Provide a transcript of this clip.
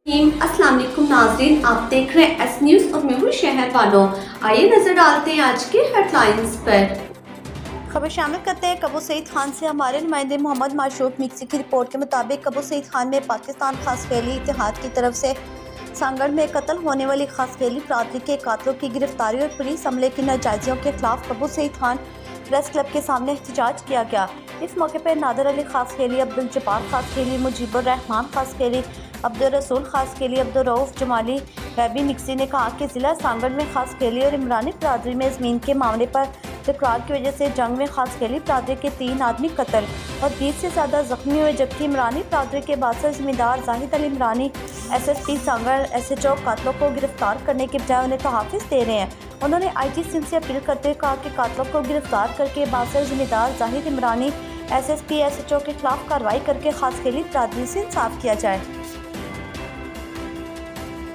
अस्सलाम वालेकुम नाज़रीन, आप देख रहे हैं एस न्यूज़ और मैं हूँ शहर वालों। आइए नजर डालते हैं आज के हेडलाइंस पर। खबर शामिल करते हैं कबू सईद खान से। हमारे नुमाइंदे मोहम्मद माशूक मिक्सी की रिपोर्ट के मुताबिक कबू सईद खान में पाकिस्तान खास खेली इत्तेहाद की तरफ से सांगड़ में कत्ल होने वाली खास खेली बरादरी के कातलों की गिरफ्तारी और पुलिस हमले की नाजायजियों के खिलाफ कबू सईद खान प्रेस क्लब के सामने एहतजाज किया गया। इस मौके पर नादर अली खास खेली, अब्दुल जब्बार खास खेली, मुजीबुर रहमान खास खेली, अब्दुल रसूल खास खेली, अब्दुल रऊफ जमाली बैबी मिक्सी ने कहा कि ज़िला सांगड़ में खास खेली और इमरानी बरादरी में ज़मीन के मामले पर तकरार की वजह से जंग में खास खेली बरादरी के 3 आदमी कत्ल और 20 से ज़्यादा जख्मी हुए, जबकि इमरानी बरादरी के 62 ज़मींदार जाहिद अली इमरानी SSP सांगड़ SHO कातलों को गिरफ्तार करने के बजाय उन्हें तहफ़्फ़ुज़ दे रहे हैं। उन्होंने IG सिंध से अपील करते हुए कहा कि कातलों को गिरफ्तार करके 62 ज़मींदार जाहिद इमरानी SSP SHO के खिलाफ कार्रवाई करके खास खेली बरादरी से इंसाफ किया जाए।